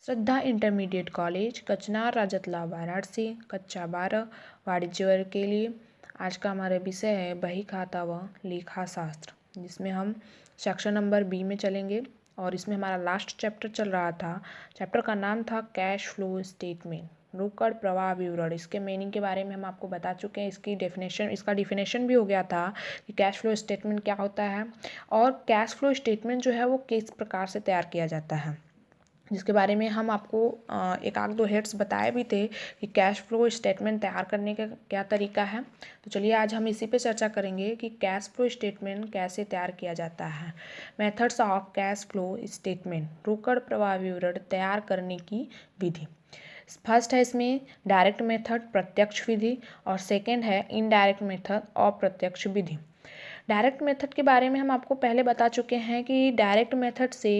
श्रद्धा intermediate college, कचनार, राजतलाव, वाराणसी, कक्षा 12 वाणिज्य वर्ग के लिए। आज का हमारा विषय है बही खाता व लेखा शास्त्र, जिसमें हम सेक्शन नंबर बी में चलेंगे और इसमें हमारा लास्ट चैप्टर चल रहा था। चैप्टर का नाम था कैश फ्लो स्टेटमेंट, रोकड़ प्रवाह विवरण। इसके मीनिंग के बारे में हम आपको बता चुके हैं। इसका डिफिनेशन भी हो गया था कि कैश फ्लो स्टेटमेंट क्या होता है और कैश फ्लो स्टेटमेंट जो है वो किस प्रकार से तैयार किया जाता है, जिसके बारे में हम आपको एक आध दो हेड्स बताए भी थे कि कैश फ्लो स्टेटमेंट तैयार करने का क्या तरीका है। तो चलिए आज हम इसी पे चर्चा करेंगे कि कैश फ्लो स्टेटमेंट कैसे तैयार किया जाता है। Methods of cash flow statement, रोकड़ प्रवाह विवरण तैयार करने की विधि। फर्स्ट है इसमें डायरेक्ट मेथड, प्रत्यक्ष विधि, और सेकेंड है इनडायरेक्ट मेथड, अप्रत्यक्ष विधि। डायरेक्ट मेथड के बारे में हम आपको पहले बता चुके हैं कि डायरेक्ट मेथड से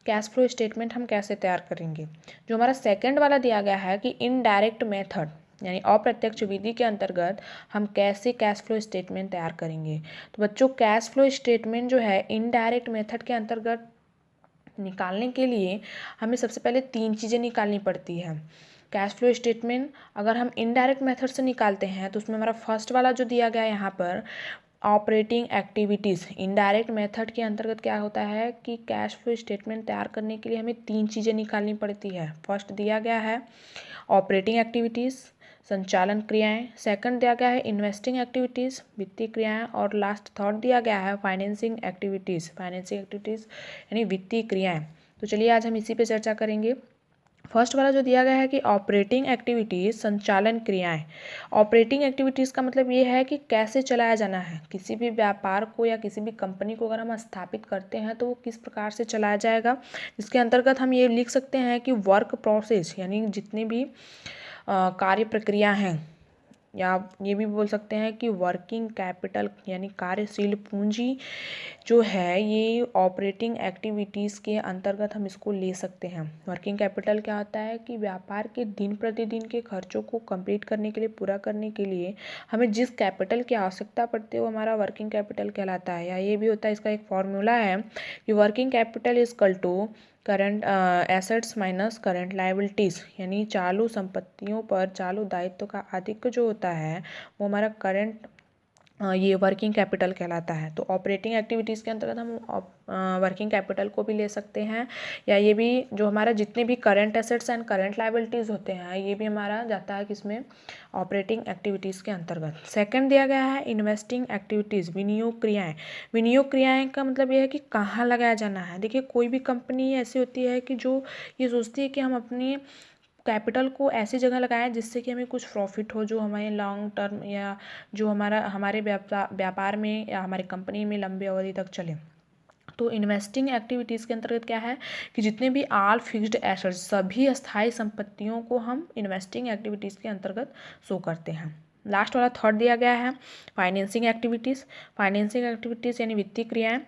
कैश फ्लो स्टेटमेंट हम कैसे तैयार करेंगे। जो हमारा सेकंड वाला दिया गया है कि इनडायरेक्ट मेथड यानी अप्रत्यक्ष विधि के अंतर्गत हम कैसे कैश फ्लो स्टेटमेंट तैयार करेंगे। तो बच्चों, कैश फ्लो स्टेटमेंट जो है इनडायरेक्ट मेथड के अंतर्गत निकालने के लिए हमें सबसे पहले 3 चीज़ें निकालनी पड़ती है। कैश फ्लो स्टेटमेंट अगर हम इनडायरेक्ट मेथड से निकालते हैं तो उसमें हमारा फर्स्ट वाला जो दिया गया है यहाँ पर ऑपरेटिंग एक्टिविटीज़, इनडायरेक्ट मेथड के अंतर्गत क्या होता है कि कैश फ्लो स्टेटमेंट तैयार करने के लिए हमें 3 चीज़ें निकालनी पड़ती है। फर्स्ट दिया गया है ऑपरेटिंग एक्टिविटीज़, संचालन क्रियाएं। सेकंड दिया गया है इन्वेस्टिंग एक्टिविटीज़, वित्तीय क्रियाएं। और लास्ट थर्ड दिया गया है फाइनेंसिंग एक्टिविटीज़ यानी वित्तीय क्रियाएं। तो चलिए आज हम इसी पे चर्चा करेंगे। फर्स्ट वाला जो दिया गया है कि ऑपरेटिंग एक्टिविटीज़, संचालन क्रियाएं। ऑपरेटिंग एक्टिविटीज़ का मतलब ये है कि कैसे चलाया जाना है। किसी भी व्यापार को या किसी भी कंपनी को अगर हम स्थापित करते हैं तो वो किस प्रकार से चलाया जाएगा। इसके अंतर्गत हम ये लिख सकते हैं कि वर्क प्रोसेस यानी जितनी भी कार्य प्रक्रिया हैं, या ये भी बोल सकते हैं कि वर्किंग कैपिटल यानी कार्यशील पूंजी जो है, ये ऑपरेटिंग एक्टिविटीज़ के अंतर्गत हम इसको ले सकते हैं। वर्किंग कैपिटल क्या होता है कि व्यापार के दिन प्रतिदिन के खर्चों को कंप्लीट करने के लिए, पूरा करने के लिए हमें जिस कैपिटल की आवश्यकता पड़ती है वो हमारा वर्किंग कैपिटल कहलाता है। या ये भी होता है, इसका एक फॉर्मूला है कि working capital is equal to current assets minus current liabilities, यानी चालू संपत्तियों पर चालू दायित्व का अधिक जो होता है वो हमारा करंट ये वर्किंग कैपिटल कहलाता है। तो ऑपरेटिंग एक्टिविटीज़ के अंतर्गत हम वर्किंग कैपिटल को भी ले सकते हैं, या ये भी जो हमारा जितने भी current assets and current liabilities होते हैं ये भी हमारा जाता है किसमें, ऑपरेटिंग एक्टिविटीज़ के अंतर्गत। सेकंड दिया गया है इन्वेस्टिंग एक्टिविटीज़, विनियोग क्रियाएं। विनियोग क्रियाएं का मतलब ये है कि कहाँ लगाया जाना है। देखिए, कोई भी कंपनी ऐसी होती है कि जो ये सोचती है कि हम अपनी कैपिटल को ऐसी जगह लगाएं जिससे कि हमें कुछ प्रॉफिट हो, जो हमें लॉन्ग टर्म या जो हमारे व्यापार में या हमारी कंपनी में लंबी अवधि तक चले। तो इन्वेस्टिंग एक्टिविटीज़ के अंतर्गत क्या है कि जितने भी ऑल फिक्स्ड एसेट्स, सभी अस्थायी संपत्तियों को हम इन्वेस्टिंग एक्टिविटीज़ के अंतर्गत शो करते हैं। लास्ट वाला थर्ड दिया गया है फाइनेंसिंग एक्टिविटीज़। फाइनेंसिंग एक्टिविटीज़ यानी वित्तीय क्रियाएं,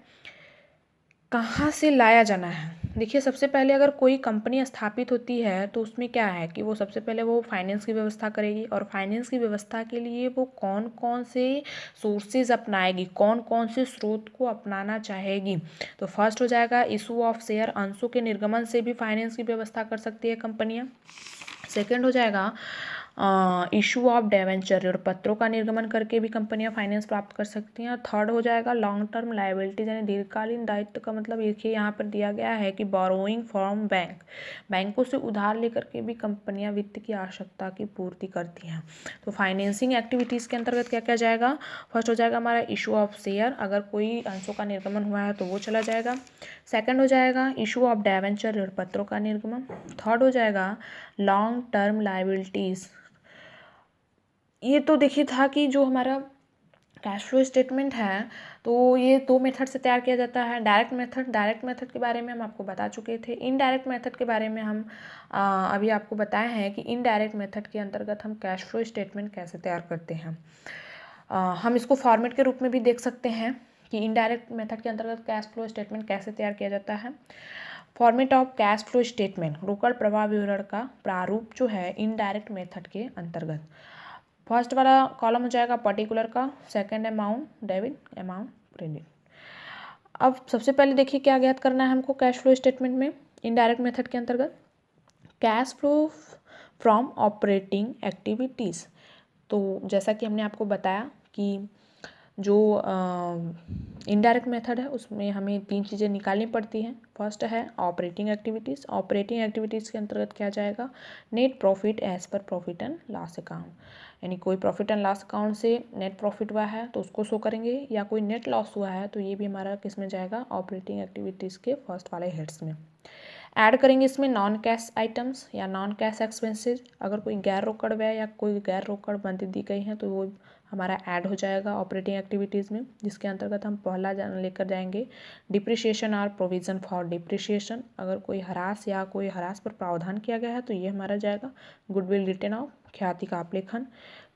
कहाँ से लाया जाना है। देखिए, सबसे पहले अगर कोई कंपनी स्थापित होती है तो उसमें क्या है कि वो सबसे पहले वो फाइनेंस की व्यवस्था करेगी, और फाइनेंस की व्यवस्था के लिए वो कौन कौन से सोर्सेज अपनाएगी, कौन कौन से स्रोत को अपनाना चाहेगी। तो फर्स्ट हो जाएगा इशू ऑफ शेयर, अंशों के निर्गमन से भी फाइनेंस की व्यवस्था कर सकती है कंपनियाँ। सेकेंड हो जाएगा इशू ऑफ डिबेंचर, ऋण पत्रों का निर्गमन करके भी कंपनियां फाइनेंस प्राप्त कर सकती हैं। और थर्ड हो जाएगा लॉन्ग टर्म लायबिलिटीज यानी दीर्घकालीन दायित्व का मतलब देखिए यहाँ पर दिया गया है कि बोरोइंग फ्रॉम बैंक, बैंकों से उधार लेकर के भी कंपनियां वित्त की आवश्यकता की पूर्ति करती हैं। तो फाइनेंसिंग एक्टिविटीज़ के अंतर्गत क्या क्या जाएगा। फर्स्ट हो जाएगा हमारा इशू ऑफ शेयर, अगर कोई अंशों का निर्गमन हुआ है तो वो चला जाएगा। सेकेंड हो जाएगा इशू ऑफ डिबेंचर, ऋण पत्रों का निर्गमन। थर्ड हो जाएगा लॉन्ग टर्म लायबिलिटीज़। ये तो देखिए था कि जो हमारा कैश फ्लो स्टेटमेंट है तो ये 2 मेथड से तैयार किया जाता है। डायरेक्ट मेथड के बारे में हम आपको बता चुके थे। इनडायरेक्ट मेथड के बारे में हम अभी आपको बताए हैं कि इनडायरेक्ट मेथड के अंतर्गत हम कैश फ्लो स्टेटमेंट कैसे तैयार करते हैं। हम इसको फॉर्मेट के रूप में भी देख सकते हैं कि इनडायरेक्ट मेथड के अंतर्गत कैश फ्लो स्टेटमेंट कैसे तैयार किया जाता है। Format of cash flow statement, रोकड़ प्रवाह विवरण का प्रारूप जो है इनडायरेक्ट मेथड के अंतर्गत। फर्स्ट वाला कॉलम हो जाएगा पर्टिकुलर का, second amount debit, amount credit. अब सबसे पहले देखिए क्या ज्ञात करना है हमको कैश फ्लो स्टेटमेंट में इनडायरेक्ट मेथड के अंतर्गत। Cash flow from operating activities. तो जैसा कि हमने आपको बताया कि जो इनडायरेक्ट मेथड है उसमें हमें 3 चीज़ें निकालनी पड़ती हैं। फर्स्ट है ऑपरेटिंग एक्टिविटीज़। ऑपरेटिंग एक्टिविटीज़ के अंतर्गत क्या जाएगा, net profit as per profit and loss account, यानी कोई प्रॉफिट एंड लॉस अकाउंट से नेट प्रॉफिट हुआ है तो उसको शो करेंगे, या कोई नेट लॉस हुआ है तो ये भी हमारा किस में जाएगा, ऑपरेटिंग एक्टिविटीज़ के फर्स्ट वाले हेड्स में। ऐड करेंगे इसमें नॉन कैश आइटम्स या नॉन कैश एक्सपेंसेस। अगर कोई गैर रोकड़ व्यय या कोई गैर रोकड़ बंदी दी गई है तो वो हमारा ऐड हो जाएगा ऑपरेटिंग एक्टिविटीज़ में, जिसके अंतर्गत हम पहला लेकर जाएंगे डिप्रिसिएशन और प्रोविज़न फॉर डिप्रिसिएशन। अगर कोई ह्रास या कोई ह्रास पर प्रावधान किया गया है तो ये हमारा जाएगा गुडविल रिटर्न ऑफ, ख्याति का अपलेखन।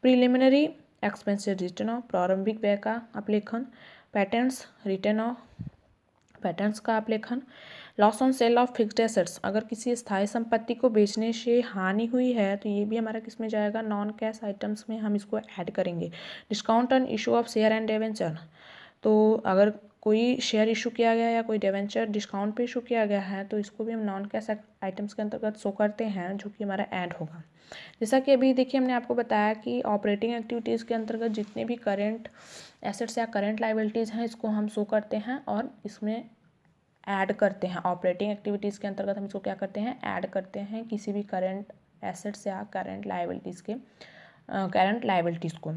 प्रिलिमिनरी एक्सपेंसेस रिटर्न ऑफ, प्रारंभिक व्यय का अपलेखन। पैटेंट्स रिटर्न ऑफ, पैटेंट्स का अपलेखन। Loss on sale of fixed assets, अगर किसी स्थायी संपत्ति को बेचने से हानि हुई है तो ये भी हमारा किस में जाएगा, नॉन कैश आइटम्स में हम इसको ऐड करेंगे। Discount on issue of share and debenture, तो अगर कोई शेयर इशू किया गया या कोई डिवेंचर डिस्काउंट पे इशू किया गया है तो इसको भी हम नॉन कैश आइटम्स के अंतर्गत शो करते हैं, जो कि हमारा ऐड होगा। जैसा कि अभी देखिए हमने आपको बताया कि ऑपरेटिंग एक्टिविटीज़ के अंतर्गत जितने भी करेंट एसेट्स या करेंट लायबिलिटीज़ हैं इसको हम शो करते हैं और इसमें ऐड करते हैं। ऑपरेटिंग एक्टिविटीज़ के अंतर्गत हम इसको क्या करते हैं, ऐड करते हैं किसी भी करेंट एसेट्स या करेंट लायबिलिटीज़ को।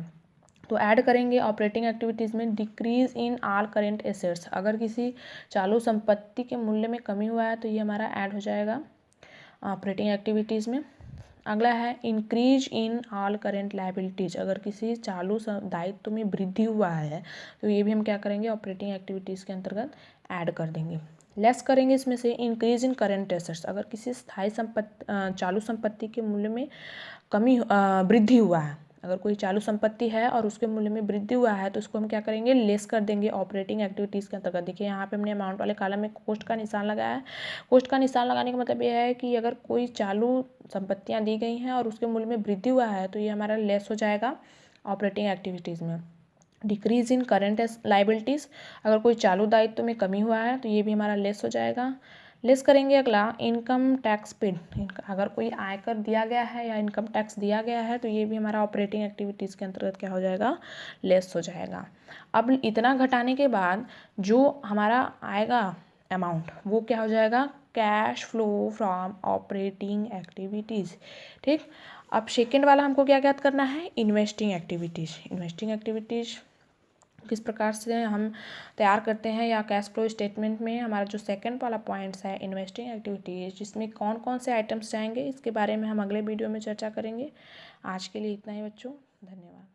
तो ऐड करेंगे ऑपरेटिंग एक्टिविटीज़ में decrease in all current assets, अगर किसी चालू संपत्ति के मूल्य में कमी हुआ है तो ये हमारा ऐड हो जाएगा ऑपरेटिंग एक्टिविटीज़ में। अगला है increase in all current liabilities, अगर किसी चालू दायित्व में वृद्धि हुआ है तो ये भी हम क्या करेंगे, ऑपरेटिंग एक्टिविटीज़ के अंतर्गत ऐड कर देंगे। लेस करेंगे इसमें से इंक्रीज इन करेंट एसेट्स, अगर किसी स्थायी चालू संपत्ति के मूल्य में वृद्धि हुआ है, अगर कोई चालू संपत्ति है और उसके मूल्य में वृद्धि हुआ है तो उसको हम क्या करेंगे, लेस कर देंगे ऑपरेटिंग एक्टिविटीज़ के अंतर्गत। देखिए यहाँ पे हमने अमाउंट वाले कॉलम में कोष्ट का निशान लगाया है। कोष्ट का निशान लगाने का मतलब यह है कि अगर कोई चालू संपत्तियाँ दी गई हैं और उसके मूल्य में वृद्धि हुआ है तो ये हमारा लेस हो जाएगा ऑपरेटिंग एक्टिविटीज़ में। डिक्रीज इन करेंट लायबिलिटीज़, अगर कोई चालू दायित्व में कमी हुआ है तो ये भी हमारा लेस हो जाएगा। लेस करेंगे अगला इनकम टैक्स पेड, अगर कोई आयकर दिया गया है या इनकम टैक्स दिया गया है तो ये भी हमारा ऑपरेटिंग एक्टिविटीज़ के अंतर्गत क्या हो जाएगा, लेस हो जाएगा। अब इतना घटाने के बाद जो हमारा आएगा अमाउंट वो क्या हो जाएगा, cash flow from operating activities. ठीक, अब सेकेंड वाला हमको क्या याद करना है, इन्वेस्टिंग एक्टिविटीज़। इन्वेस्टिंग एक्टिविटीज़ किस प्रकार से हम तैयार करते हैं, या कैश फ्लो स्टेटमेंट में हमारा जो सेकंड वाला पॉइंट्स है इन्वेस्टिंग एक्टिविटीज़, जिसमें कौन कौन से आइटम्स जाएंगे इसके बारे में हम अगले वीडियो में चर्चा करेंगे। आज के लिए इतना ही बच्चों, धन्यवाद।